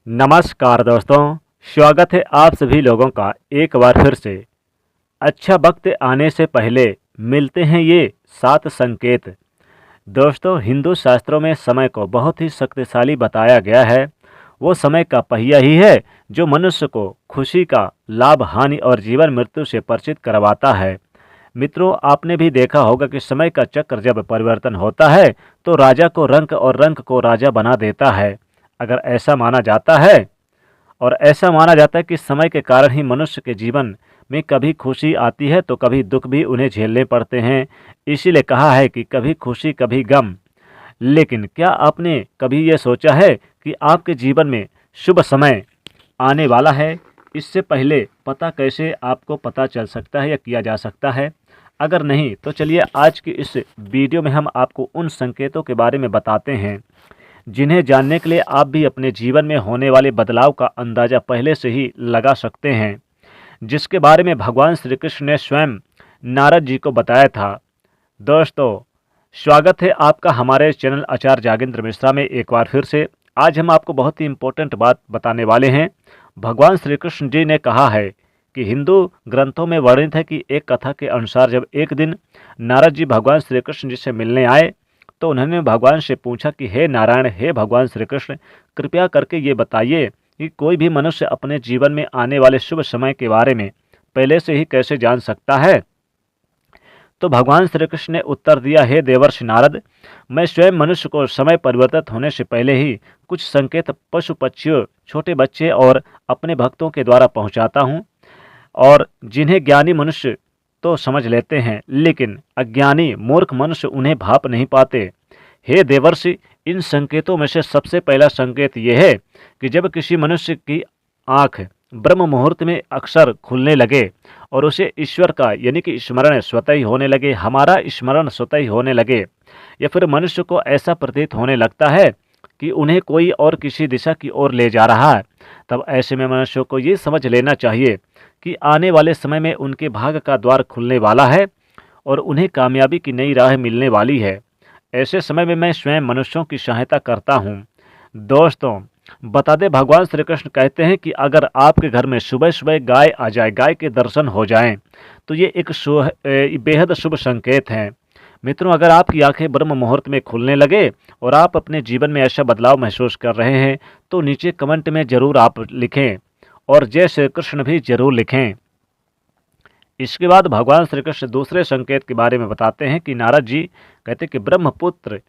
नमस्कार दोस्तों। स्वागत है आप सभी लोगों का एक बार फिर से। अच्छा वक्त आने से पहले मिलते हैं ये 7 संकेत। दोस्तों, हिंदू शास्त्रों में समय को बहुत ही शक्तिशाली बताया गया है। वो समय का पहिया ही है जो मनुष्य को खुशी का लाभ, हानि और जीवन मृत्यु से परिचित करवाता है। मित्रों, आपने भी देखा होगा कि समय का चक्र जब परिवर्तन होता है तो राजा को रंक और रंक को राजा बना देता है। अगर ऐसा माना जाता है और ऐसा माना जाता है कि समय के कारण ही मनुष्य के जीवन में कभी खुशी आती है तो कभी दुख भी उन्हें झेलने पड़ते हैं। इसीलिए कहा है कि कभी खुशी कभी गम। लेकिन क्या आपने कभी ये सोचा है कि आपके जीवन में शुभ समय आने वाला है? इससे पहले पता कैसे आपको पता चल सकता है या किया जा सकता है? अगर नहीं तो चलिए आज की इस वीडियो में हम आपको उन संकेतों के बारे में बताते हैं जिन्हें जानने के लिए आप भी अपने जीवन में होने वाले बदलाव का अंदाज़ा पहले से ही लगा सकते हैं, जिसके बारे में भगवान श्री कृष्ण ने स्वयं नारद जी को बताया था। दोस्तों, स्वागत है आपका हमारे चैनल आचार्य जागेंद्र मिश्रा में एक बार फिर से। आज हम आपको बहुत ही इम्पोर्टेंट बात बताने वाले हैं। भगवान श्री कृष्ण जी ने कहा है कि हिंदू ग्रंथों में वर्णित है कि एक कथा के अनुसार जब एक दिन नारद जी भगवान श्री कृष्ण जी से मिलने आए तो उन्होंने भगवान से पूछा कि हे नारायण, हे भगवान श्री कृष्ण, कृपया करके ये बताइए कि कोई भी मनुष्य अपने जीवन में आने वाले शुभ समय के बारे में पहले से ही कैसे जान सकता है? तो भगवान श्री कृष्ण ने उत्तर दिया, हे देवर्षि नारद, मैं स्वयं मनुष्य को समय परिवर्तित होने से पहले ही कुछ संकेत पशु पक्षियों, छोटे बच्चे और अपने भक्तों के द्वारा पहुंचाता हूं, और जिन्हें ज्ञानी मनुष्य तो समझ लेते हैं लेकिन अज्ञानी मूर्ख मनुष्य उन्हें भाप नहीं पाते। हे देवर्षि, इन संकेतों में से सबसे पहला संकेत यह है कि जब किसी मनुष्य की आंख ब्रह्म मुहूर्त में अक्सर खुलने लगे और उसे ईश्वर का यानी कि स्मरण स्वतः ही होने लगे, हमारा स्मरण स्वतः ही होने लगे, या फिर मनुष्य को ऐसा प्रतीत होने लगता है कि उन्हें कोई और किसी दिशा की ओर ले जा रहा है, तब ऐसे में मनुष्य को ये समझ लेना चाहिए कि आने वाले समय में उनके भाग्य का द्वार खुलने वाला है और उन्हें कामयाबी की नई राह मिलने वाली है। ऐसे समय में मैं स्वयं मनुष्यों की सहायता करता हूँ। दोस्तों, बता दें, भगवान श्री कृष्ण कहते हैं कि अगर आपके घर में सुबह सुबह गाय आ जाए, गाय के दर्शन हो जाएं, तो ये एक बेहद शुभ संकेत है। मित्रों, अगर आपकी आंखें ब्रह्म मुहूर्त में खुलने लगे और आप अपने जीवन में ऐसा बदलाव महसूस कर रहे हैं तो नीचे कमेंट में ज़रूर आप लिखें और जय श्री कृष्ण भी जरूर लिखें। इसके बाद भगवान श्री कृष्ण दूसरे संकेत के बारे में बताते हैं कि नारद जी कहते कि ब्रह्मपुत्र,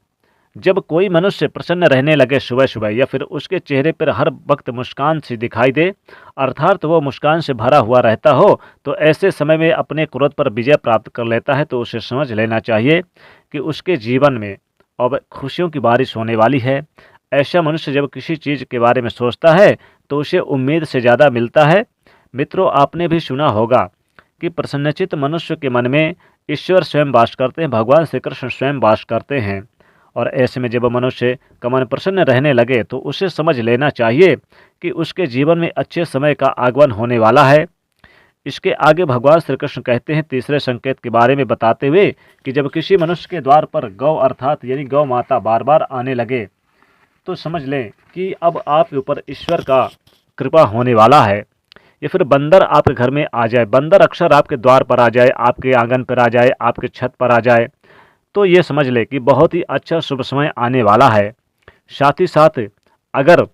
जब कोई मनुष्य प्रसन्न रहने लगे सुबह सुबह या फिर उसके चेहरे पर हर वक्त मुस्कान सी दिखाई दे, अर्थात वो मुस्कान से भरा हुआ रहता हो, तो ऐसे समय में अपने क्रोध पर विजय प्राप्त कर लेता है, तो उसे समझ लेना चाहिए कि उसके जीवन में अब खुशियों की बारिश होने वाली है। ऐसा मनुष्य जब किसी चीज़ के बारे में सोचता है तो उसे उम्मीद से ज़्यादा मिलता है। मित्रों, आपने भी सुना होगा कि प्रसन्नचित्त मनुष्य के मन में ईश्वर स्वयं वास करते हैं, भगवान श्री कृष्ण स्वयं वास करते हैं। और ऐसे में जब मनुष्य का मन प्रसन्न रहने लगे तो उसे समझ लेना चाहिए कि उसके जीवन में अच्छे समय का आगमन होने वाला है। इसके आगे भगवान श्री कृष्ण कहते हैं तीसरे संकेत के बारे में बताते हुए कि जब किसी मनुष्य के द्वार पर गौ अर्थात यानी गौ माता बार बार आने लगे तो समझ लें कि अब आपके ऊपर ईश्वर का कृपा होने वाला है। या फिर बंदर आपके घर में आ जाए, बंदर अक्सर आपके द्वार पर आ जाए, आपके आंगन पर आ जाए, आपके छत पर आ जाए, तो ये समझ ले कि बहुत ही अच्छा शुभ समय आने वाला है। साथ ही साथ अगर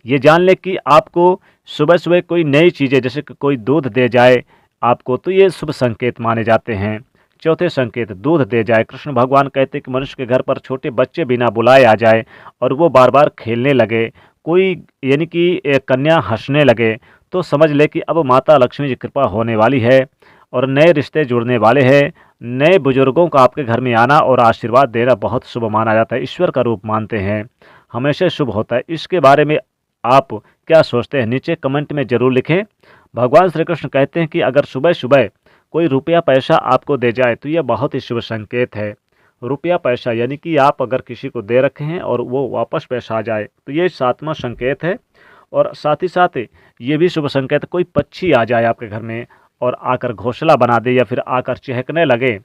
ये जान ले कि आपको सुबह सुबह कोई नई चीज़ें जैसे कि कोई दूध दे जाए आपको, तो ये शुभ संकेत माने जाते हैं। चौथे संकेत, दूध दे जाए। कृष्ण भगवान कहते हैं कि मनुष्य के घर पर छोटे बच्चे बिना बुलाए आ जाए और वो बार बार खेलने लगे, कोई यानी कि एक कन्या हंसने लगे, तो समझ ले कि अब माता लक्ष्मी की कृपा होने वाली है और नए रिश्ते जुड़ने वाले हैं। नए बुजुर्गों का आपके घर में आना और आशीर्वाद देना बहुत शुभ माना जाता है, ईश्वर का रूप मानते हैं, हमेशा शुभ होता है। इसके बारे में आप क्या सोचते हैं? नीचे कमेंट में ज़रूर लिखें। भगवान श्री कृष्ण कहते हैं कि अगर सुबह सुबह कोई रुपया पैसा आपको दे जाए तो यह बहुत ही शुभ संकेत है। रुपया पैसा यानी कि आप अगर किसी को दे रखे हैं और वो वापस पैसा आ जाए, तो ये सातवां संकेत है। और साथ ही साथ ये भी शुभ संकेत, कोई पक्षी आ जाए आपके घर में और आकर घोंसला बना दे या फिर आकर चहकने लगे,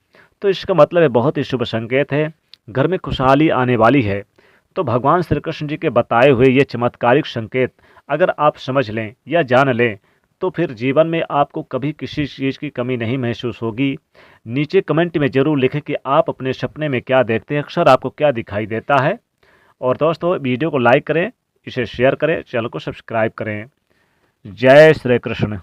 तो इसका मतलब है बहुत ही शुभ संकेत है, घर में खुशहाली आने वाली है। तो भगवान श्री कृष्ण जी के बताए हुए ये चमत्कारिक संकेत अगर आप समझ लें या जान लें तो फिर जीवन में आपको कभी किसी चीज़ की कमी नहीं महसूस होगी। नीचे कमेंट में ज़रूर लिखें कि आप अपने सपने में क्या देखते हैं, अक्सर आपको क्या दिखाई देता है। और दोस्तों वीडियो को लाइक करें, इसे शेयर करें, चैनल को सब्सक्राइब करें। जय श्री कृष्ण।